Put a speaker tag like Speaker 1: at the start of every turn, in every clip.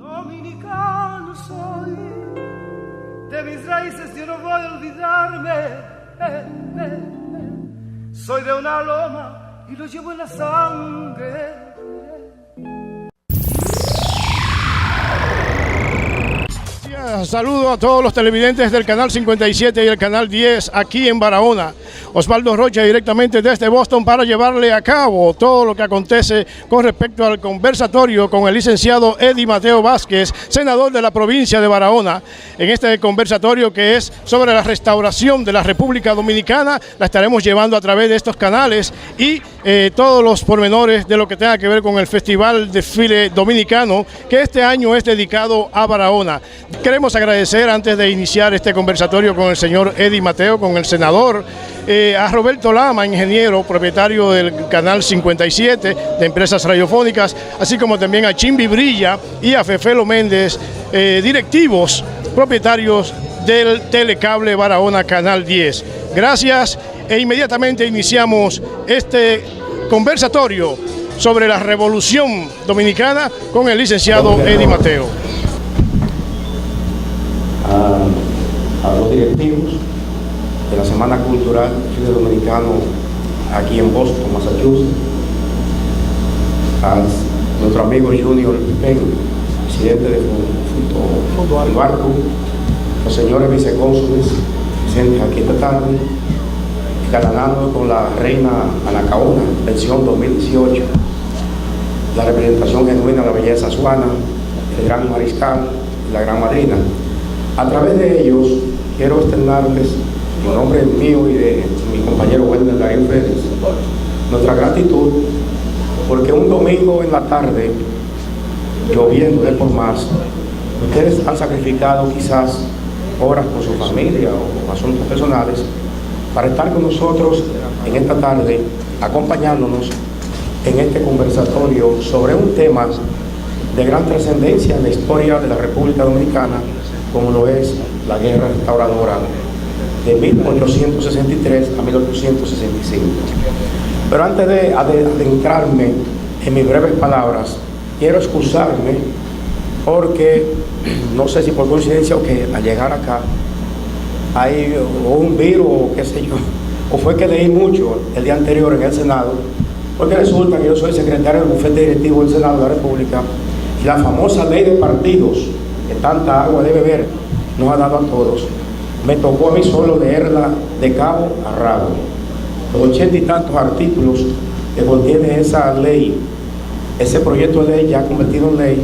Speaker 1: Dominicano soy, de mis raíces yo no voy a olvidarme. Soy de una loma y lo llevo en la sangre.
Speaker 2: Saludo a todos los televidentes del canal 57 y el canal 10 aquí en Barahona. Osvaldo Rocha directamente desde Boston para llevarle a cabo todo lo que acontece con respecto al conversatorio con el licenciado Eddie Mateo Vázquez, senador de la provincia de Barahona. En este conversatorio que es sobre la restauración de la República Dominicana, la estaremos llevando a través de estos canales y todos los pormenores de lo que tenga que ver con el Festival Desfile Dominicano, que este año es dedicado a Barahona. Queremos agradecer antes de iniciar este conversatorio con el señor Eddie Mateo, con el senador, a Roberto Lama, ingeniero, propietario del canal 57 de Empresas Radiofónicas, así como también a Chimbi Brilla y a Fefelo Méndez, directivos, propietarios del Telecable Barahona Canal 10. Gracias e inmediatamente iniciamos este conversatorio sobre la Revolución Dominicana con el licenciado Eddie Mateo.
Speaker 3: A los directivos de la Semana Cultural del Dominicano aquí en Boston, Massachusetts, a nuestro amigo Junior Pen, presidente de Fondo Albarco, los señores vicecónsules presentes aquí esta tarde, galanando con la reina Anacaona, versión 2018, la representación genuina de la belleza azuana, el gran mariscal y la gran madrina. A través de ellos quiero externarles, en nombre mío y de mi compañero Wendel Darío Félix, nuestra gratitud, porque un domingo en la tarde, lloviendo de por más, ustedes han sacrificado quizás horas con su familia o asuntos personales para estar con nosotros en esta tarde, acompañándonos en este conversatorio sobre un tema de gran trascendencia en la historia de la República Dominicana, como lo es la guerra restauradora de 1863 a 1865. Pero antes de adentrarme en mis breves palabras, quiero excusarme porque no sé si por coincidencia o que al llegar acá hay un virus o qué sé yo, o fue que leí mucho el día anterior en el Senado, porque resulta que yo soy secretario del bufete directivo del Senado de la República y la famosa ley de partidos, que tanta agua de beber nos ha dado a todos, me tocó a mí solo leerla de cabo a rabo. Los 80 y tantos artículos que contiene esa ley, ese proyecto de ley ya convertido en ley,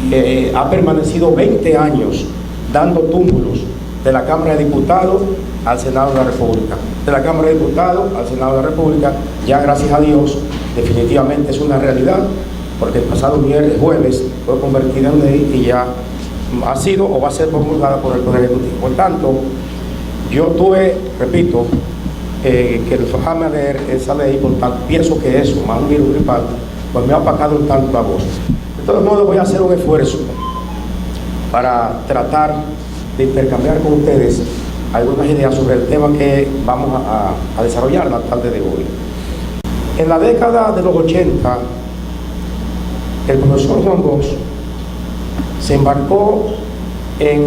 Speaker 3: que ha permanecido 20 años dando túmulos de la Cámara de Diputados al Senado de la República. De la Cámara de Diputados al Senado de la República, ya gracias a Dios, definitivamente es una realidad, porque el pasado jueves fue convertida en ley y ya ha sido o va a ser promulgada por el Poder Ejecutivo. Por tanto, yo tuve, repito, que dejarme leer esa ley, por tanto, pienso que eso, más un virus gripal, pues me ha opacado un tanto la voz. De todos modos, voy a hacer un esfuerzo para tratar de intercambiar con ustedes algunas ideas sobre el tema que vamos a desarrollar la tarde de hoy. En la década de los 80, el profesor Juan Bosch se embarcó en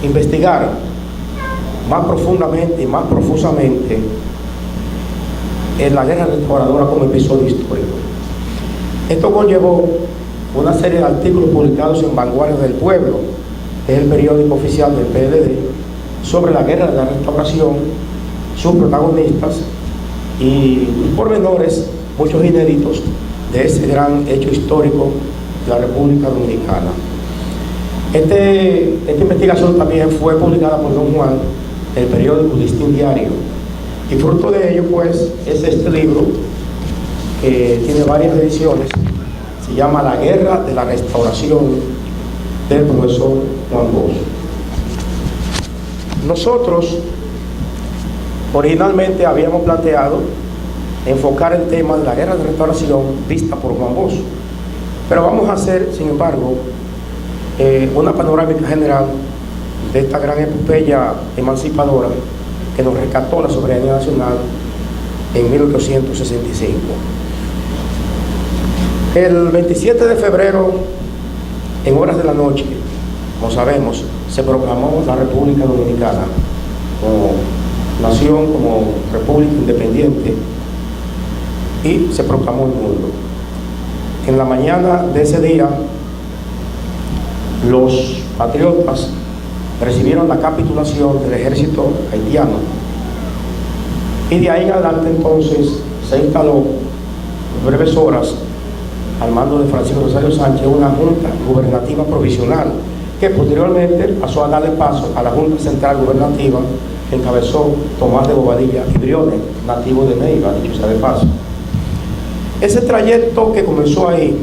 Speaker 3: investigar más profundamente y más profusamente en la guerra restauradora como episodio histórico. Esto conllevó una serie de artículos publicados en Vanguardia del Pueblo, que es el periódico oficial del PLD, sobre la guerra de la restauración, sus protagonistas y pormenores, muchos inéditos, de ese gran hecho histórico de la República Dominicana. Esta investigación también fue publicada por Don Juan, el periódico Listín Diario, y fruto de ello pues es este libro que tiene varias ediciones, se llama La Guerra de la Restauración, del profesor Juan Bosch. Nosotros originalmente habíamos planteado enfocar el tema de la guerra de restauración vista por Juan Bosch, pero vamos a hacer, sin embargo, una panorámica general de esta gran epopeya emancipadora que nos rescató la soberanía nacional en 1865. El 27 de febrero en horas de la noche, como sabemos, se proclamó la República Dominicana como nación, como república independiente, y se proclamó el mundo. En la mañana de ese día, los patriotas recibieron la capitulación del ejército haitiano, y de ahí en adelante entonces se instaló en breves horas, al mando de Francisco Rosario Sánchez, una junta gubernativa provisional que posteriormente pasó a darle paso a la Junta Central Gubernativa que encabezó Tomás de Bobadilla y Briones, nativo de Neiva, dicho sea de paso. Ese trayecto que comenzó ahí,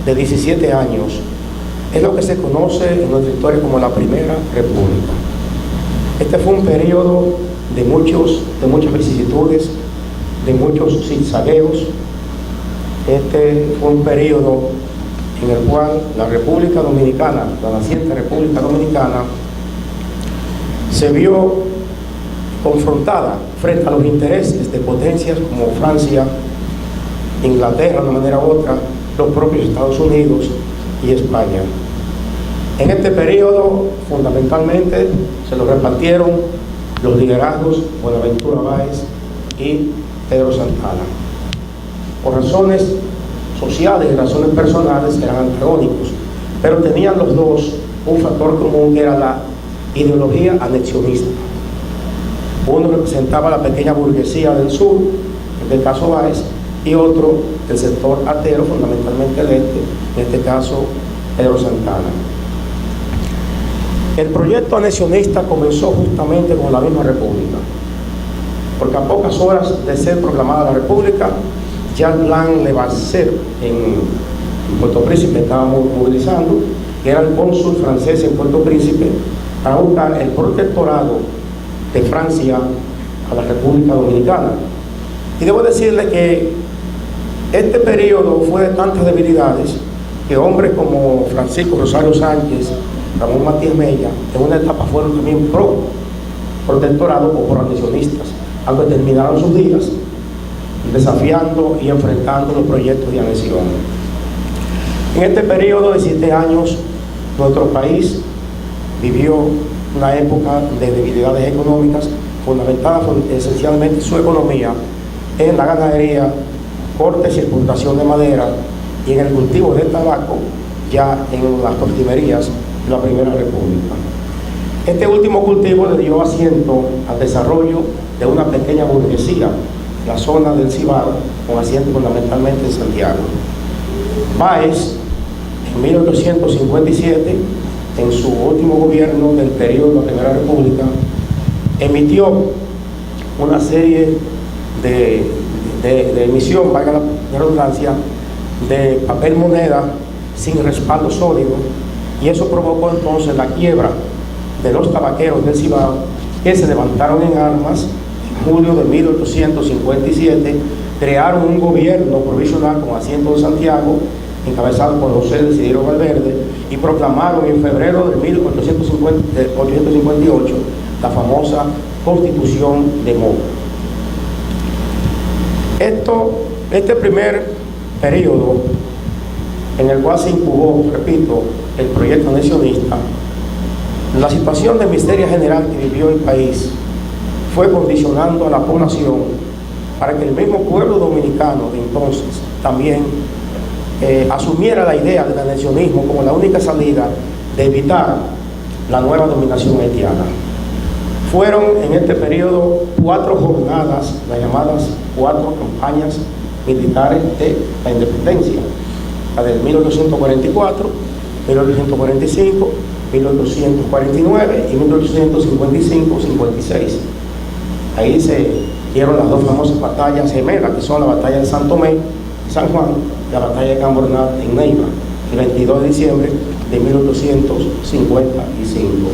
Speaker 3: de 17 años, es lo que se conoce en nuestra historia como la Primera República. Este fue un periodo de muchas vicisitudes, de muchos zigzagueos. Este fue un periodo en el cual la República Dominicana, la naciente República Dominicana, se vio confrontada frente a los intereses de potencias como Francia, Inglaterra de una manera u otra, los propios Estados Unidos y España. En este periodo, fundamentalmente, se lo repartieron los liderazgos Buenaventura Báez y Pedro Santana. Por razones sociales y razones personales eran antagónicos, pero tenían los dos un factor común, que era la ideología anexionista. Uno representaba la pequeña burguesía del sur, en este caso Báez, y otro del sector atero, fundamentalmente el este, en este caso Pedro Santana. El proyecto anexionista comenzó justamente con la misma república, porque a pocas horas de ser proclamada la república, Jean Levasseur en Puerto Príncipe estaba movilizando, que era el cónsul francés en Puerto Príncipe, para buscar el protectorado de Francia a la República Dominicana. Y debo decirle que este periodo fue de tantas debilidades que hombres como Francisco Rosario Sánchez, Ramón Matías Mella, en una etapa fueron también pro protectorado o pro anexionistas, aunque terminaron sus días desafiando y enfrentando los proyectos de anexión. En este periodo de 7 años, nuestro país vivió una época de debilidades económicas, fundamentada esencialmente su economía en la ganadería, cortes y exportación de madera, y en el cultivo de tabaco, ya en las tortimerías de la Primera República. Este último cultivo le dio asiento al desarrollo de una pequeña burguesía, la zona del Cibao, con asiento fundamentalmente en Santiago. Báez, en 1857, en su último gobierno del periodo de la Primera República, emitió una serie de emisión, valga la redundancia, de papel moneda sin respaldo sólido, y eso provocó entonces la quiebra de los tabaqueros del Cibao, que se levantaron en armas en julio de 1857, crearon un gobierno provisional con asiento en Santiago, encabezado por José Desiderio Valverde, y proclamaron en febrero de 1858 la famosa Constitución de Moca. Este primer periodo en el cual se incubó, repito, el proyecto anexionista, la situación de miseria general que vivió el país fue condicionando a la población para que el mismo pueblo dominicano de entonces también asumiera la idea del anexionismo como la única salida de evitar la nueva dominación haitiana. Fueron en este periodo 4 jornadas, las llamadas 4 campañas militares de la independencia, la del 1844, 1845, 1849 y 1855-56. Ahí se dieron las 2 famosas batallas gemelas, que son la batalla de San Tomé y San Juan, y la batalla de Cambornat en Neiva, el 22 de diciembre de 1855.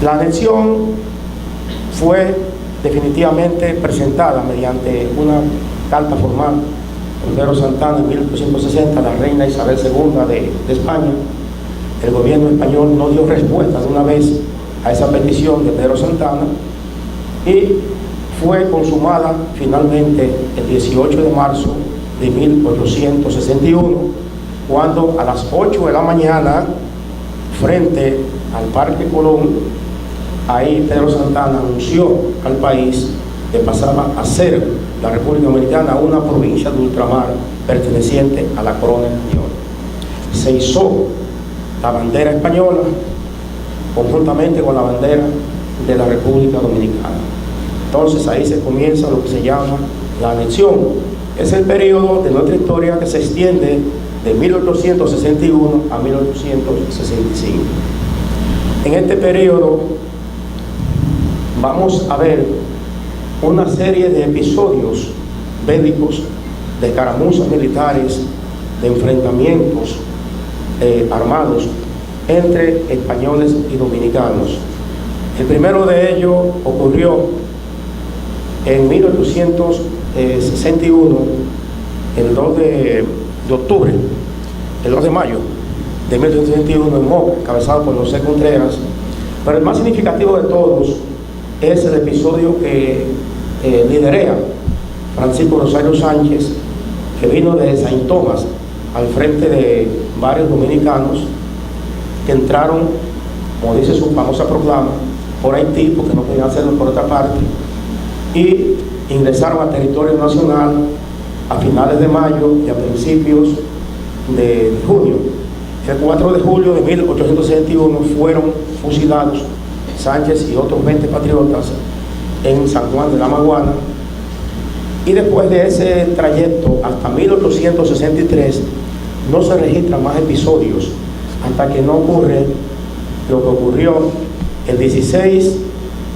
Speaker 3: La anexión fue definitivamente presentada mediante una carta formal por Pedro Santana en 1860 a la reina Isabel II de España. El gobierno español no dio respuesta de una vez a esa petición de Pedro Santana, y fue consumada finalmente el 18 de marzo de 1861, cuando a las 8 de la mañana, frente al Parque Colón, ahí Pedro Santana anunció al país que pasaba a ser la República Dominicana una provincia de ultramar perteneciente a la corona española. Se izó la bandera española conjuntamente con la bandera de la República Dominicana. Entonces ahí se comienza lo que se llama la anexión. Es el periodo de nuestra historia que se extiende de 1861 a 1865. En este periodo vamos a ver una serie de episodios bélicos, de escaramuzas militares, de enfrentamientos armados entre españoles y dominicanos. El primero de ellos ocurrió en 1861, el 2 de octubre, el 2 de mayo de 1861 en Moca, encabezado por José Contreras. Pero el más significativo de todos es el episodio que liderea Francisco Rosario Sánchez, que vino de Saint Thomas al frente de varios dominicanos que entraron, como dice su famosa proclama, por Haití, porque no podían hacerlo por otra parte, y ingresaron al territorio nacional a finales de mayo y a principios de junio. El 4 de julio de 1861 fueron fusilados Sánchez y otros 20 patriotas en San Juan de la Maguana, y después de ese trayecto hasta 1863 no se registran más episodios hasta que no ocurre lo que ocurrió el 16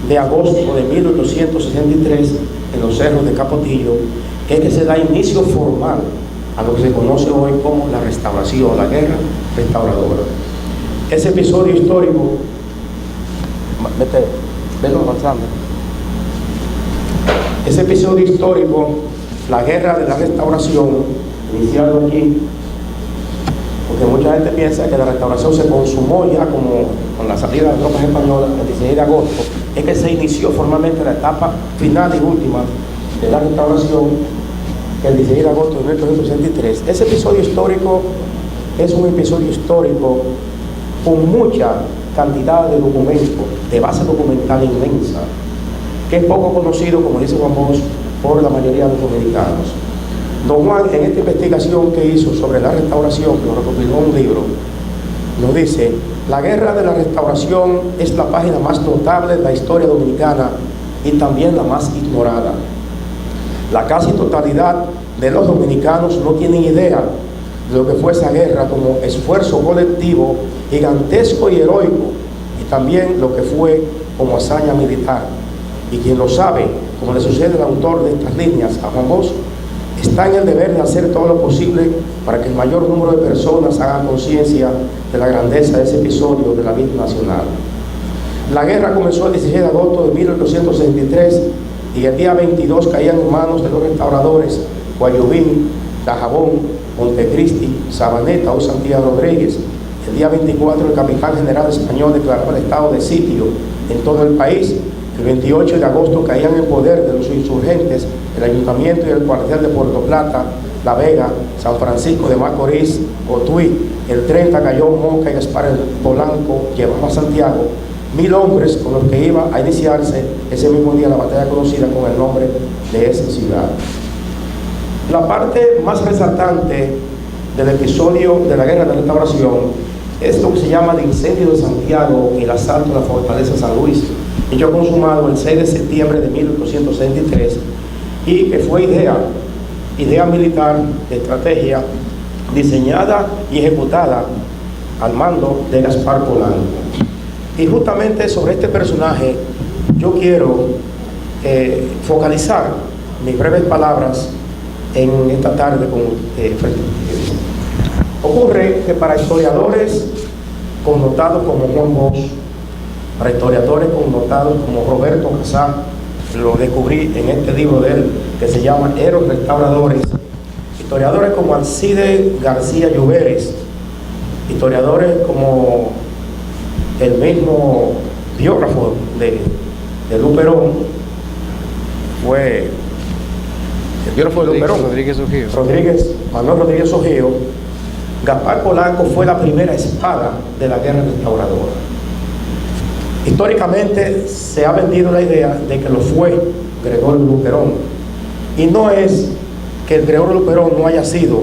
Speaker 3: de agosto de 1863 en los cerros de Capotillo, que es que se da inicio formal a lo que se conoce hoy como la restauración, la guerra restauradora. Ese episodio histórico, vete avanzando. Ese episodio histórico, la guerra de la restauración, iniciado aquí, porque mucha gente piensa que la restauración se consumó ya como con la salida de las tropas españolas el 16 de agosto, es que se inició formalmente la etapa final y última de la restauración el 16 de agosto de 1863. Ese episodio histórico es un episodio histórico con mucha cantidad de documentos, de base documental inmensa, que es poco conocido, como dice Juan Bosch, por la mayoría de los dominicanos. Don Juan, en esta investigación que hizo sobre la restauración, que lo recopiló en un libro, nos dice: la guerra de la restauración es la página más notable de la historia dominicana y también la más ignorada. La casi totalidad de los dominicanos no tienen idea de lo que fue esa guerra como esfuerzo colectivo gigantesco y heroico, y también lo que fue como hazaña militar. Y quien lo sabe, como le sucede al autor de estas líneas, a Juan Bosch, está en el deber de hacer todo lo posible para que el mayor número de personas hagan conciencia de la grandeza de ese episodio de la vida nacional. La guerra comenzó el 16 de agosto de 1863 y el día 22 caían en manos de los restauradores Guayubín, Dajabón, Montecristi, Sabaneta o Santiago Rodríguez. El día 24 el capitán general español declaró el estado de sitio en todo el país. El 28 de agosto caían en poder de los insurgentes el ayuntamiento y el cuartel de Puerto Plata, La Vega, San Francisco de Macorís, Cotuí. El 30 cayó Moca y Gaspar Polanco, llevaba a Santiago 1000 hombres con los que iba a iniciarse ese mismo día la batalla conocida con el nombre de esa ciudad. La parte más resaltante del episodio de la guerra de restauración es lo que se llama el incendio de Santiago y el asalto a la fortaleza San Luis, hecho consumado el 6 de septiembre de 1863, y que fue idea militar, de estrategia, diseñada y ejecutada al mando de Gaspar Polanco. Y justamente sobre este personaje yo quiero focalizar mis breves palabras en esta tarde con frente a ustedes. Ocurre que para historiadores connotados como Juan Bosch, para historiadores connotados como Roberto Casá, lo descubrí en este libro de él que se llama Héroes Restauradores, historiadores como Alcide García Lluveres, historiadores como el mismo biógrafo de Luperón, fue el biógrafo de Luperón,
Speaker 4: Rodríguez Ojeo.
Speaker 3: Manuel Rodríguez Ojeo, Gaspar Polanco fue la primera espada de la guerra restauradora. Históricamente se ha vendido la idea de que lo fue Gregorio Luperón, y no es que el Gregorio Luperón no haya sido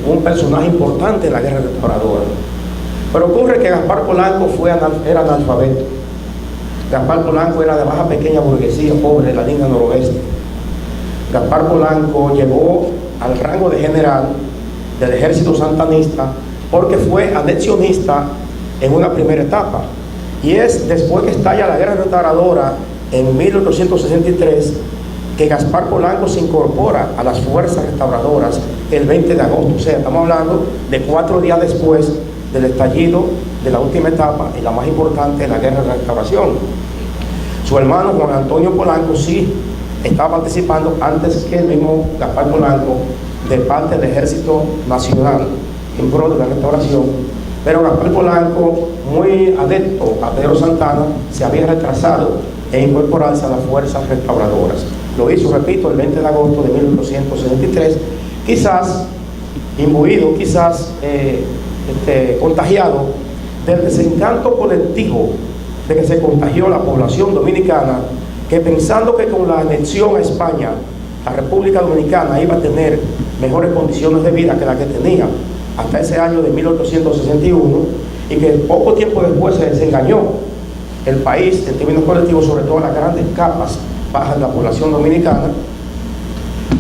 Speaker 3: un personaje importante en la guerra restauradora, pero ocurre que Gaspar Polanco era analfabeto. Gaspar Polanco era de baja pequeña burguesía, pobre, de la línea noroeste. Gaspar Polanco llegó al rango de general del ejército santanista porque fue anexionista en una primera etapa, y es después que estalla la guerra restauradora en 1863 que Gaspar Polanco se incorpora a las fuerzas restauradoras el 20 de agosto, o sea, estamos hablando de 4 días después del estallido de la última etapa y la más importante de la guerra de restauración. Su hermano Juan Antonio Polanco sí estaba participando antes que el mismo Gaspar Polanco de parte del Ejército Nacional en pro de la restauración, pero Gaspar Polanco, muy adepto a Pedro Santana, se había retrasado en incorporarse a las fuerzas restauradoras. Lo hizo, repito, el 20 de agosto de 1863, quizás imbuido, quizás contagiado del desencanto colectivo de que se contagió la población dominicana, que pensando que con la anexión a España, la República Dominicana iba a tener mejores condiciones de vida que la que tenía hasta ese año de 1861, y que poco tiempo después se desengañó el país en términos colectivos, sobre todo las grandes capas bajas de la población dominicana,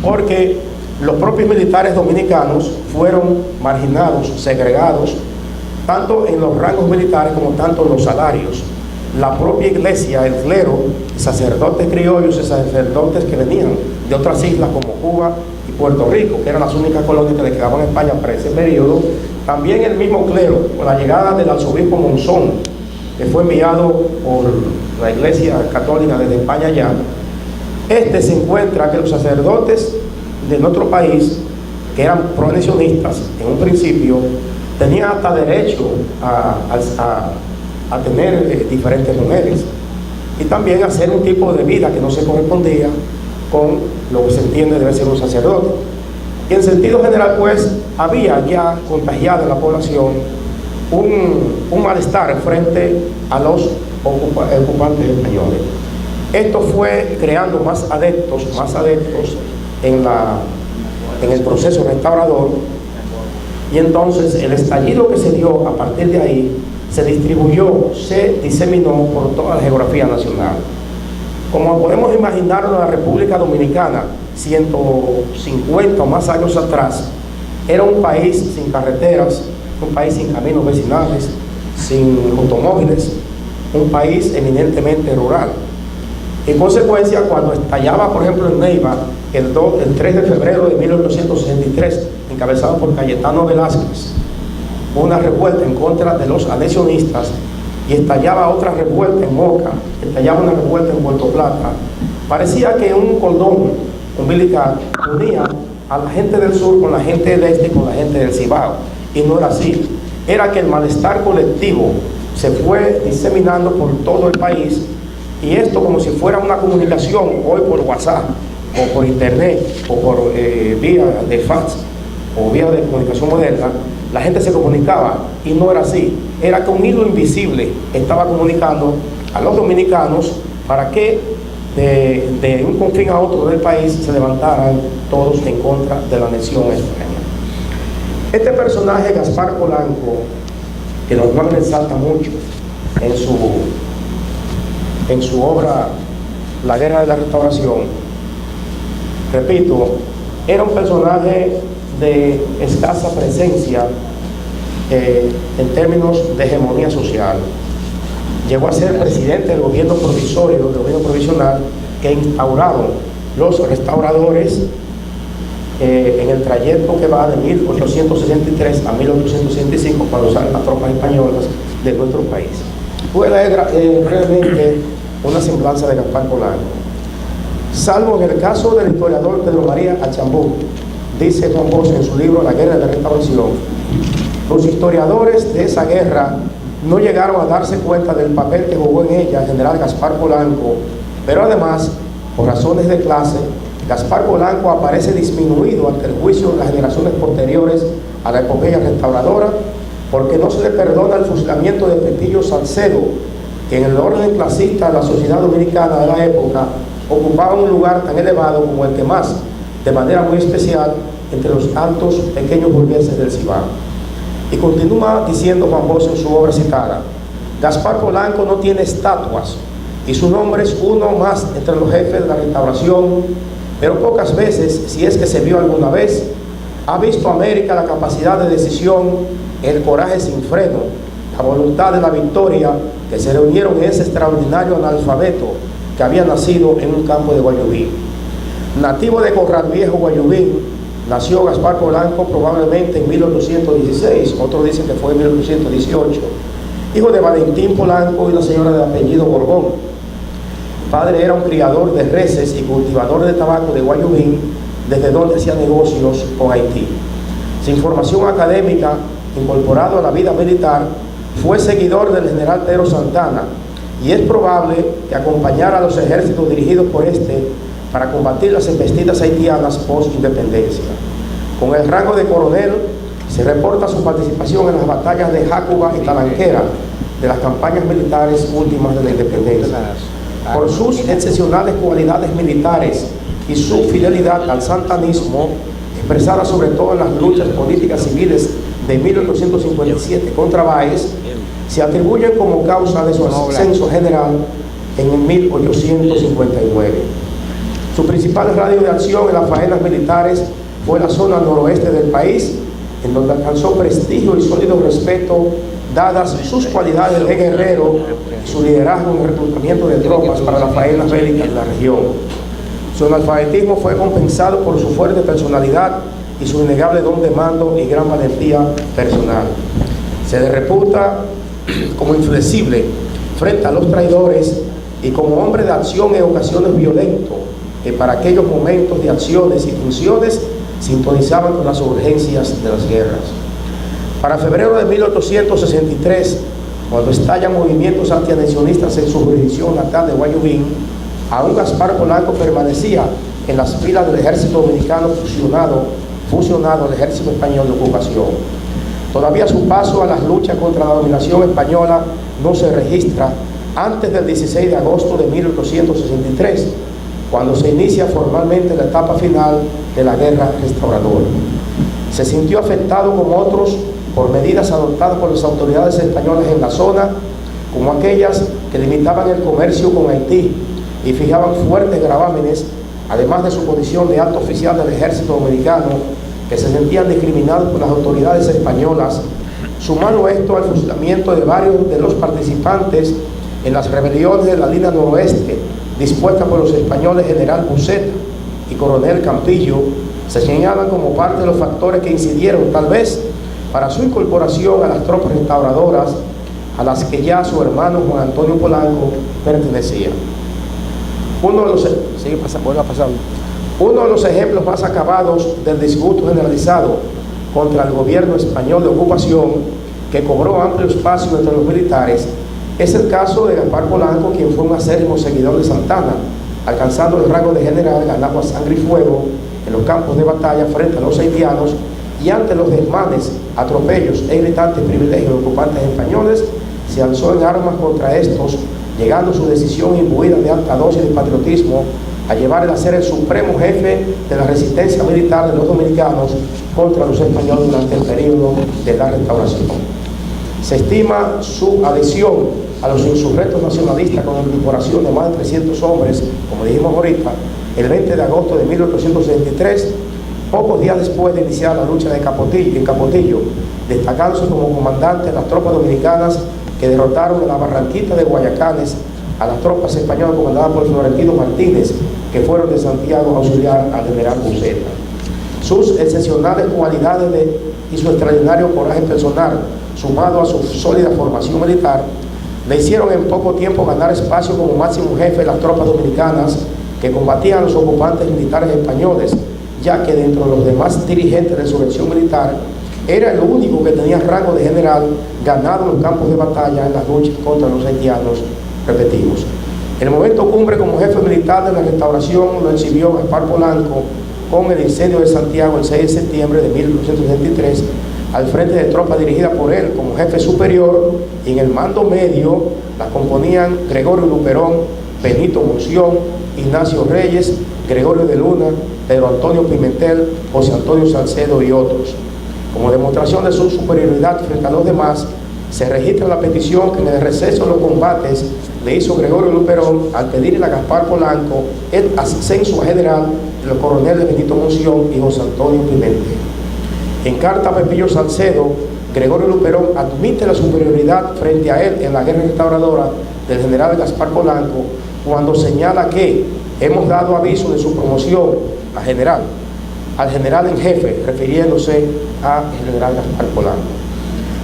Speaker 3: porque los propios militares dominicanos fueron marginados, segregados, tanto en los rangos militares como tanto en los salarios. La propia iglesia, el clero, sacerdotes criollos y sacerdotes que venían de otras islas como Cuba y Puerto Rico, que eran las únicas colonias que le quedaban a España para ese periodo, también el mismo clero, con la llegada del arzobispo Monzón, que fue enviado por la iglesia católica desde España allá, se encuentra que los sacerdotes de nuestro país, que eran proanexionistas en un principio, tenían hasta derecho a tener diferentes mujeres y también a hacer un tipo de vida que no se correspondía con lo que se entiende debe ser un sacerdote. Y en sentido general, pues, había ya contagiado en la población un malestar frente a los ocupantes españoles. Esto fue creando más adeptos en el proceso restaurador, y entonces el estallido que se dio a partir de ahí se distribuyó, se diseminó por toda la geografía nacional. Como podemos imaginar, la República Dominicana, 150 o más años atrás, era un país sin carreteras, un país sin caminos vecinales, sin automóviles, un país eminentemente rural. En consecuencia, cuando estallaba, por ejemplo, en Neiva, el 3 de febrero de 1863, encabezado por Cayetano Velázquez, una revuelta en contra de los anexionistas, y estallaba otra revuelta en Moca, estallaba una revuelta en Puerto Plata, parecía que un cordón umbilical unía a la gente del sur con la gente del este y con la gente del Cibao, y no era así. Era que el malestar colectivo se fue diseminando por todo el país, y esto como si fuera una comunicación hoy por WhatsApp o por internet o por vía de fax o vía de comunicación moderna. La gente se comunicaba, y no era así. Era que un hilo invisible estaba comunicando a los dominicanos para que de un confín a otro del país se levantaran todos en contra de la anexión a España. Este personaje, Gaspar Polanco, que nos resalta mucho en su obra La Guerra de la Restauración, repito, era un personaje de escasa presencia en términos de hegemonía social. Llegó a ser presidente del gobierno provisorio, del gobierno provisional, que instauraron los restauradores en el trayecto que va de 1863 a 1865, cuando salen las tropas españolas de nuestro país. Voy a leer brevemente una semblanza de Gaspar Polanco. Salvo en el caso del historiador Pedro María Achambú, dice Juan Bosch en su libro La Guerra de la Restauración, los historiadores de esa guerra no llegaron a darse cuenta del papel que jugó en ella el general Gaspar Polanco, pero además, por razones de clase, Gaspar Polanco aparece disminuido ante el juicio de las generaciones posteriores a la epopeya restauradora, porque no se le perdona el fusilamiento de Pepillo Salcedo, que en el orden clasista de la sociedad dominicana de la época ocupaba un lugar tan elevado como el que más, de manera muy especial, entre los altos pequeños burgueses del Cibao. Y continúa diciendo Juan Bosch en su obra citada: Gaspar Polanco no tiene estatuas, y su nombre es uno más entre los jefes de la restauración, pero pocas veces, si es que se vio alguna vez, ha visto América la capacidad de decisión, el coraje sin freno, la voluntad de la victoria, que se reunieron en ese extraordinario analfabeto que había nacido en un campo de Guayubín. Nativo de Corral Viejo, Guayubín, nació Gaspar Polanco probablemente en 1816, otros dicen que fue en 1818, hijo de Valentín Polanco y una señora de apellido Borbón. El padre era un criador de reses y cultivador de tabaco de Guayubín, desde donde hacía negocios con Haití. Sin formación académica, incorporado a la vida militar, fue seguidor del general Pedro Santana, y es probable que acompañara a los ejércitos dirigidos por este para combatir las embestidas haitianas post-independencia. Con el rango de coronel, se reporta su participación en las batallas de Jácuba y Talanquera de las campañas militares últimas de la independencia. Por sus excepcionales cualidades militares y su fidelidad al santanismo, expresada sobre todo en las luchas políticas civiles de 1857 contra Báez, se atribuye como causa de su ascenso general en 1859. Su principal radio de acción en las faenas militares fue la zona noroeste del país, en donde alcanzó prestigio y sólido respeto, dadas sus cualidades de guerrero y su liderazgo en el reclutamiento de tropas para las faenas bélicas de la región. Su analfabetismo fue compensado por su fuerte personalidad y su innegable don de mando y gran valentía personal. Se le reputa como inflexible frente a los traidores y como hombre de acción en ocasiones violento, que para aquellos momentos de acciones y funciones sintonizaban con las urgencias de las guerras. Para febrero de 1863, cuando estallan movimientos antianexionistas en su jurisdicción natal de Guayubín, aún Gaspar Polanco permanecía en las filas del ejército dominicano fusionado al ejército español de ocupación. Todavía su paso a las luchas contra la dominación española no se registra antes del 16 de agosto de 1863, cuando se inicia formalmente la etapa final de la guerra restauradora. Se sintió afectado como otros por medidas adoptadas por las autoridades españolas en la zona, como aquellas que limitaban el comercio con Haití y fijaban fuertes gravámenes, además de su condición de alto oficial del ejército dominicano, que se sentían discriminados por las autoridades españolas, sumado esto al fusilamiento de varios de los participantes en las rebeliones de la línea noroeste, dispuestas por los españoles general Buceta y coronel Campillo, se señalan como parte de los factores que incidieron, tal vez, para su incorporación a las tropas restauradoras a las que ya su hermano Juan Antonio Polanco pertenecía. Uno de los ejemplos más acabados del disgusto generalizado contra el gobierno español de ocupación, que cobró amplio espacio entre los militares, es el caso de Gaspar Polanco, quien fue un acérrimo seguidor de Santana, alcanzando el rango de general, ganando a sangre y fuego en los campos de batalla frente a los haitianos y ante los desmanes, atropellos e irritantes privilegios de ocupantes españoles, se alzó en armas contra estos, llegando su decisión imbuida de alta dosis de patriotismo a llevar a ser el supremo jefe de la resistencia militar de los dominicanos contra los españoles durante el periodo de la restauración. Se estima su adhesión a los insurrectos nacionalistas con la incorporación de más de 300 hombres, como dijimos ahorita, el 20 de agosto de 1863, pocos días después de iniciar la lucha en Capotillo, destacándose como comandante de las tropas dominicanas que derrotaron en la Barranquita de Guayacanes a las tropas españolas comandadas por Florentino Martínez, que fueron de Santiago a auxiliar al general Buceta. Sus excepcionales cualidades y su extraordinario coraje personal, sumado a su sólida formación militar, le hicieron en poco tiempo ganar espacio como máximo jefe de las tropas dominicanas que combatían a los ocupantes militares españoles, ya que dentro de los demás dirigentes de la insurrección militar, era el único que tenía rango de general ganado en los campos de batalla en las luchas contra los haitianos, repetimos. El momento cumbre como jefe militar de la restauración lo exhibió Gaspar Polanco con el incendio de Santiago el 6 de septiembre de 1863, al frente de tropas dirigidas por él como jefe superior, y en el mando medio la componían Gregorio Luperón, Benito Monción, Ignacio Reyes, Gregorio de Luna, Pedro Antonio Pimentel, José Antonio Salcedo y otros. Como demostración de su superioridad frente a los demás, se registra la petición que en el receso de los combates le hizo Gregorio Luperón al pedirle a Gaspar Polanco el ascenso a general de los coroneles Benito Monción y José Antonio Pimentel. En carta a Pepillo Salcedo, Gregorio Luperón admite la superioridad frente a él en la guerra restauradora del general Gaspar Polanco, cuando señala que hemos dado aviso de su promoción a general, al general en jefe, refiriéndose al general Gaspar Polanco.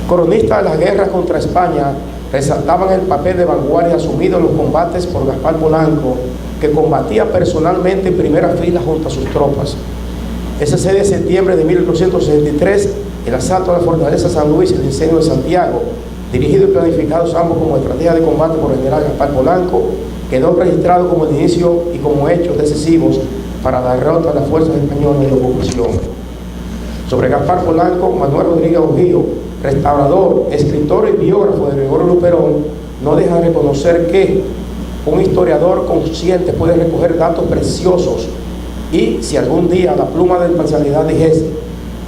Speaker 3: Cronistas de las guerras contra España resaltaban el papel de vanguardia asumido en los combates por Gaspar Polanco, que combatía personalmente en primera fila junto a sus tropas. Ese 6 de septiembre de 1863, el asalto a la fortaleza San Luis y el incendio de Santiago, dirigido y planificados ambos como estrategia de combate por el general Gaspar Polanco, quedó registrado como el inicio y como hechos decisivos para la derrota de las fuerzas españolas de ocupación. Sobre Gaspar Polanco, Manuel Rodríguez Ojío, restaurador, escritor y biógrafo de Gregorio Luperón, no deja de reconocer que un historiador consciente puede recoger datos preciosos, y si algún día la pluma de imparcialidad dijese,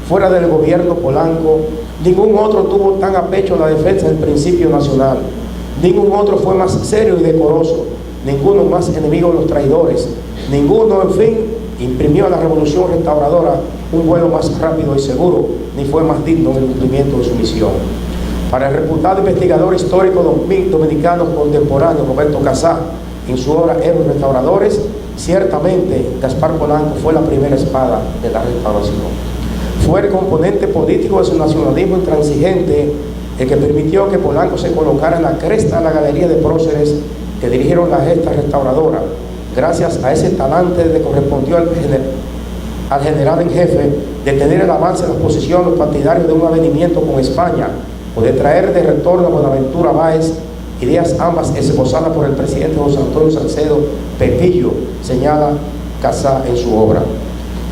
Speaker 3: fuera del gobierno Polanco, ningún otro tuvo tan a pecho la defensa del principio nacional, ningún otro fue más serio y decoroso, ninguno más enemigo de los traidores, ninguno, en fin, imprimió a la revolución restauradora un vuelo más rápido y seguro, ni fue más digno en el cumplimiento de su misión. Para el reputado investigador histórico dominicano contemporáneo Roberto Casá, en su obra Héroes Restauradores, ciertamente Gaspar Polanco fue la primera espada de la restauración. Fue el componente político de su nacionalismo intransigente el que permitió que Polanco se colocara en la cresta de la galería de próceres que dirigieron la gesta restauradora. Gracias a ese talante le correspondió al general en jefe de tener el avance de la oposición a los partidarios de un avenimiento con España, o de traer de retorno a Buenaventura Báez, ideas ambas esbozadas por el presidente José Antonio Salcedo Pepillo, señala Casá en su obra.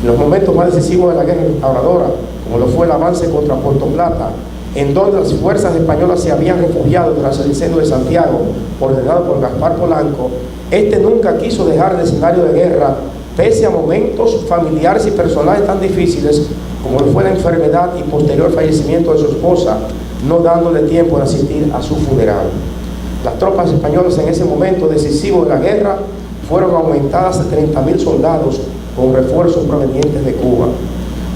Speaker 3: En los momentos más decisivos de la guerra restauradora, como lo fue el avance contra Puerto Plata, en donde las fuerzas españolas se habían refugiado tras el incendio de Santiago, ordenado por Gaspar Polanco, este nunca quiso dejar el escenario de guerra, pese a momentos familiares y personales tan difíciles como lo fue la enfermedad y posterior fallecimiento de su esposa, no dándole tiempo de asistir a su funeral. Las tropas españolas en ese momento decisivo de la guerra fueron aumentadas a 30.000 soldados con refuerzos provenientes de Cuba.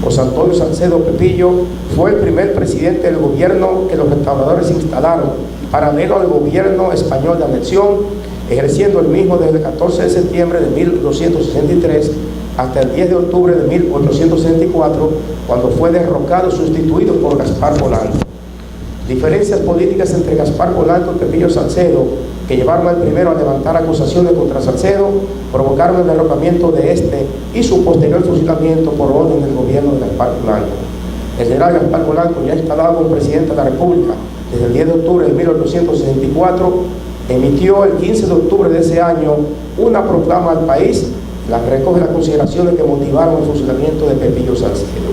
Speaker 3: José Antonio Salcedo Pepillo fue el primer presidente del gobierno que los restauradores instalaron, paralelo al gobierno español de anexión, ejerciendo el mismo desde el 14 de septiembre de 1263 hasta el 10 de octubre de 1864, cuando fue derrocado y sustituido por Gaspar Polanco. Diferencias políticas entre Gaspar Polanco y Pepillo Salcedo, que llevaron al primero a levantar acusaciones contra Salcedo, provocaron el derrocamiento de este y su posterior fusilamiento por orden del gobierno de Gaspar Polanco. El general Gaspar Polanco, ya instalado como presidente de la República desde el 10 de octubre de 1864, emitió el 15 de octubre de ese año una proclama al país, la que recoge las consideraciones que motivaron el fusilamiento de Pepillo Salcedo.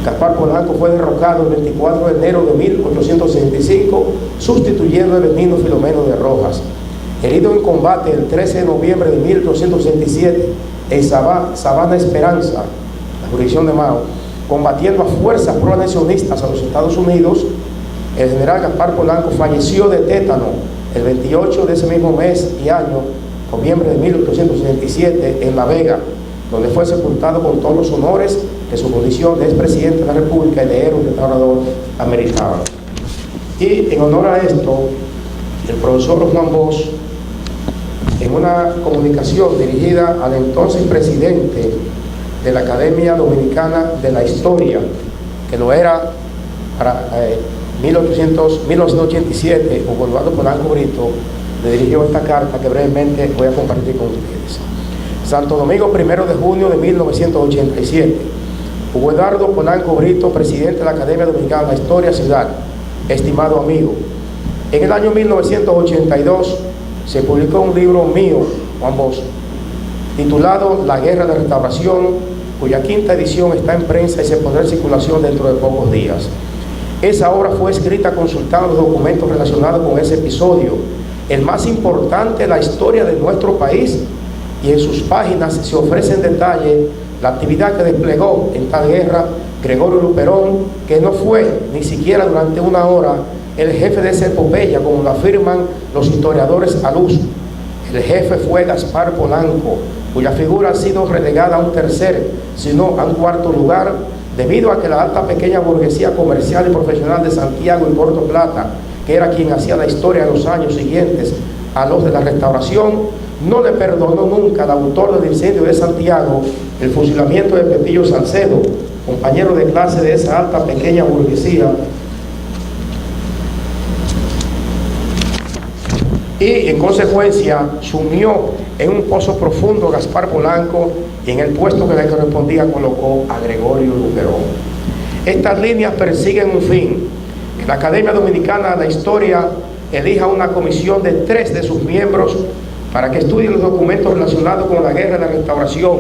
Speaker 3: Gaspar Polanco fue derrocado el 24 de enero de 1865, sustituyendo a Benigno Filomeno de Rojas. Herido en combate el 13 de noviembre de 1867 en Sabana Esperanza, la jurisdicción de Mao, combatiendo a fuerzas proanexionistas a los Estados Unidos, el general Gaspar Polanco falleció de tétano el 28 de ese mismo mes y año, noviembre de 1867, en La Vega, donde fue sepultado con todos los honores que su condición de expresidente de la República y de héroe restaurador ameritaba. Y en honor a esto, el profesor Juan Bosch, en una comunicación dirigida al entonces presidente de la Academia Dominicana de la Historia, que lo era para 1987, Hugo Eduardo Polanco Brito, le dirigió esta carta que brevemente voy a compartir con ustedes. Santo Domingo, 1 de junio de 1987. Hugo Eduardo Polanco Brito, presidente de la Academia Dominicana de la Historia, Ciudad. Estimado amigo, en el año 1982 se publicó un libro mío, Juan Bosch, titulado La Guerra de Restauración, cuya quinta edición está en prensa y se pondrá en circulación dentro de pocos días. Esa obra fue escrita consultando los documentos relacionados con ese episodio, el más importante de la historia de nuestro país, y en sus páginas se ofrece en detalle la actividad que desplegó en tal guerra Gregorio Luperón, que no fue ni siquiera durante una hora el jefe de esa epopeya, como lo afirman los historiadores al uso. El jefe fue Gaspar Polanco, cuya figura ha sido relegada a un tercer, sino a un cuarto lugar, debido a que la alta pequeña burguesía comercial y profesional de Santiago y Puerto Plata, que era quien hacía la historia en los años siguientes a los de la Restauración, no le perdonó nunca al autor del incendio de Santiago el fusilamiento de Pepillo Salcedo, compañero de clase de esa alta pequeña burguesía, y en consecuencia sumió en un pozo profundo a Gaspar Polanco, y en el puesto que le correspondía colocó a Gregorio Luperón. Estas líneas persiguen un fin: que la Academia Dominicana de la Historia elija una comisión de 3 de sus miembros para que estudien los documentos relacionados con la guerra de la Restauración,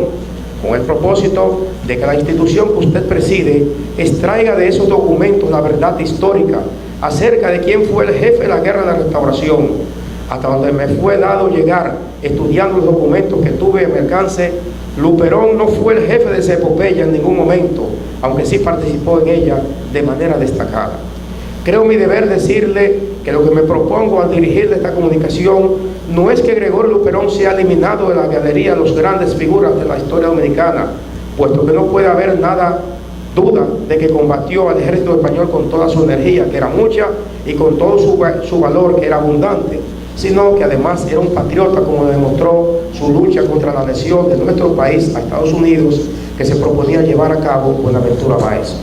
Speaker 3: con el propósito de que la institución que usted preside extraiga de esos documentos la verdad histórica acerca de quién fue el jefe de la guerra de la Restauración. Hasta donde me fue dado llegar estudiando los documentos que tuve en mi alcance, Luperón no fue el jefe de esa epopeya en ningún momento, aunque sí participó en ella de manera destacada. Creo mi deber decirle que lo que me propongo al dirigirle esta comunicación no es que Gregorio Luperón sea eliminado de la galería de las grandes figuras de la historia dominicana, puesto que no puede haber nada duda de que combatió al ejército español con toda su energía, que era mucha, y con todo su valor, que era abundante, sino que además era un patriota, como demostró su lucha contra la adhesión de nuestro país a Estados Unidos, que se proponía llevar a cabo Buenaventura Báez.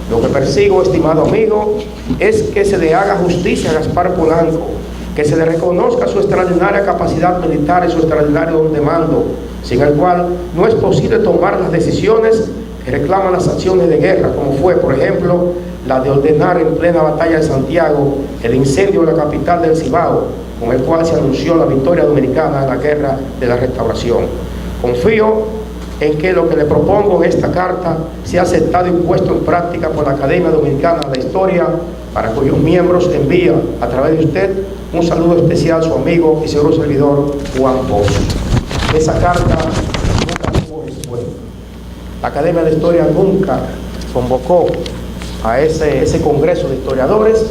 Speaker 3: Lo que persigo, estimado amigo, es que se le haga justicia a Gaspar Polanco, que se le reconozca su extraordinaria capacidad militar y su extraordinario don de mando, sin el cual no es posible tomar las decisiones que reclaman las acciones de guerra, como fue, por ejemplo, la de ordenar en plena batalla de Santiago el incendio de la capital del Cibao, con el cual se anunció la victoria dominicana en la guerra de la Restauración. Confío en que lo que le propongo en esta carta sea aceptado y puesto en práctica por la Academia Dominicana de la Historia, para cuyos miembros envía a través de usted un saludo especial a su amigo y seguro servidor Juan Pozo. Esa carta nunca tuvo respuesta. La Academia de la Historia nunca convocó a ese congreso de historiadores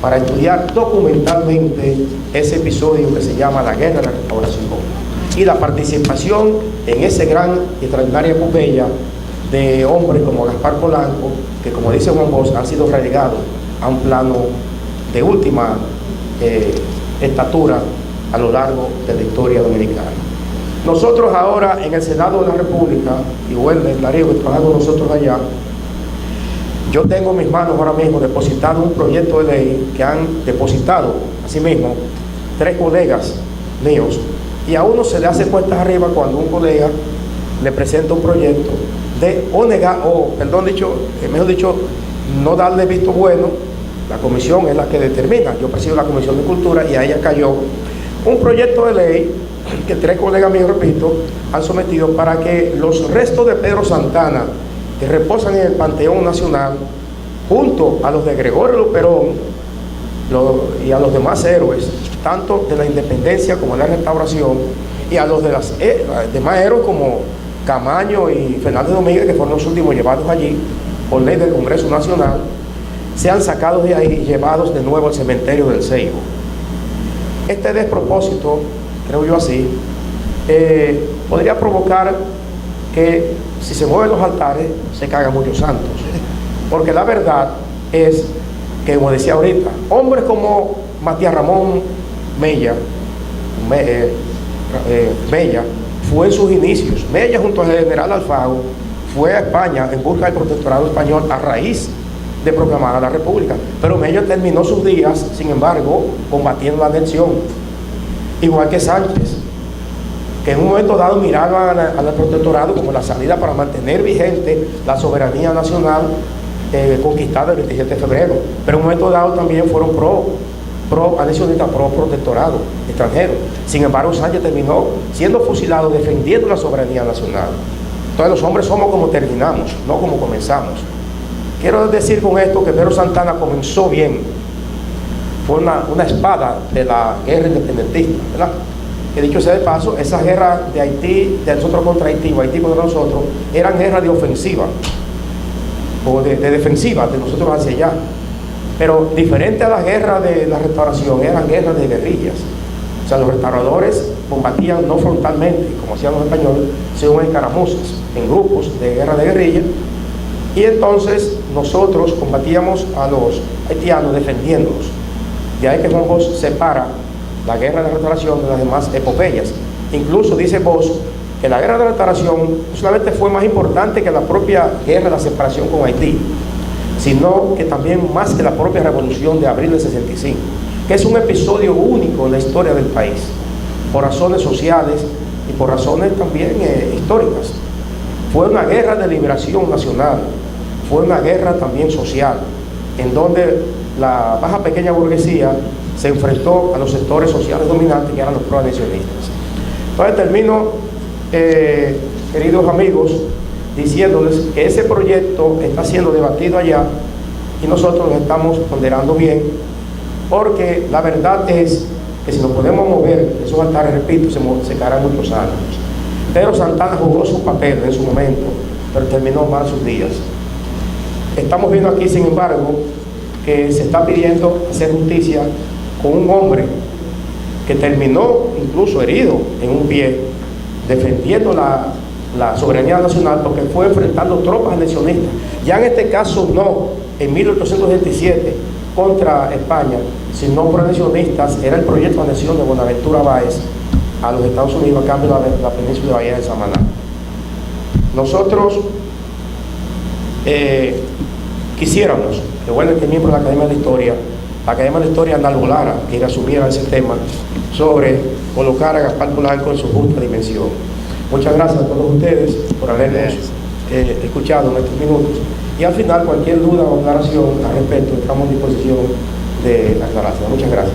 Speaker 3: para estudiar documentalmente ese episodio que se llama la Guerra de la Restauración, y la participación en ese gran y extraordinaria epopeya de hombres como Gaspar Polanco, que, como dice Juan Bosch, han sido relegados a un plano de última estatura a lo largo de la historia dominicana. Nosotros ahora en el Senado de la República, y bueno, el Darío que trabaja con nosotros allá, yo tengo en mis manos ahora mismo depositado un proyecto de ley que han depositado asimismo 3 colegas míos, y a uno se le hace cuentas arriba cuando un colega le presenta un proyecto de mejor dicho, no darle visto bueno. La comisión es la que determina. Yo presido la Comisión de Cultura y a ella cayó un proyecto de ley que 3 colegas míos, repito, han sometido para que los restos de Pedro Santana, que reposan en el Panteón Nacional, junto a los de Gregorio Luperón y a los demás héroes, tanto de la independencia como de la restauración, y a los de las demás héroes como Camaño y Fernández Domínguez, que fueron los últimos llevados allí por ley del Congreso Nacional, sean sacados de ahí y llevados de nuevo al cementerio del Seibo. Este despropósito, creo yo así, podría provocar que, si se mueven los altares, se caigan muchos santos. Porque la verdad es que, como decía ahorita, hombres como Matías Ramón Mella, fue en sus inicios. Mella, junto al general Alfaro, fue a España en busca del protectorado español a raíz de proclamar la República. Pero Mella terminó sus días, sin embargo, combatiendo la anexión. Igual que Sánchez, que en un momento dado miraban al protectorado como la salida para mantener vigente la soberanía nacional conquistada el 27 de febrero. Pero en un momento dado también fueron pro anexionista, pro protectorado extranjero. Sin embargo, Sánchez terminó siendo fusilado defendiendo la soberanía nacional. Entonces los hombres somos como terminamos, no como comenzamos. Quiero decir con esto que Pedro Santana comenzó bien. Fue una espada de la guerra independentista, ¿verdad? Que dicho sea de paso, esa guerra de Haití, de nosotros contra Haití, o Haití contra nosotros, eran guerras de ofensiva, o de defensiva, de nosotros hacia allá. Pero diferente a la guerra de la restauración, eran guerras de guerrillas. O sea, los restauradores combatían no frontalmente, como hacían los españoles, sino en escaramuzas, en grupos de guerra de guerrilla. Y entonces nosotros combatíamos a los haitianos defendiéndolos. De ahí que Juan Bosch separa la guerra de la restauración de las demás epopeyas. Incluso dice Bosch que la guerra de la restauración no solamente fue más importante que la propia guerra de la separación con Haití, sino que también más que la propia revolución de abril del 65, que es un episodio único en la historia del país, por razones sociales y por razones también históricas. Fue una guerra de liberación nacional, fue una guerra también social, en donde la baja pequeña burguesía se enfrentó a los sectores sociales dominantes, que eran los proanexionistas. Entonces termino, queridos amigos, diciéndoles que ese proyecto está siendo debatido allá y nosotros nos estamos ponderando bien, porque la verdad es que si nos podemos mover esos altares, repito, se caerán muchos años. Pedro Santana jugó su papel en su momento, pero terminó mal sus días. Estamos viendo aquí, sin embargo, que se está pidiendo hacer justicia con un hombre que terminó incluso herido en un pie, defendiendo la soberanía nacional, porque fue enfrentando tropas anexionistas. Ya en este caso no, en 1827, contra España, sino por anexionistas, era el proyecto de anexión de Buenaventura Báez a los Estados Unidos a cambio de la península de Bahía de Samaná. Nosotros quisiéramos que, bueno, este miembro de la Academia de la Historia enarbolara, que asumiera ese tema sobre colocar a Gaspar Polanco en su justa dimensión. Muchas gracias a todos ustedes por habernos escuchado en estos minutos, y al final cualquier duda o aclaración al respecto estamos en disposición de aclararse. Muchas gracias.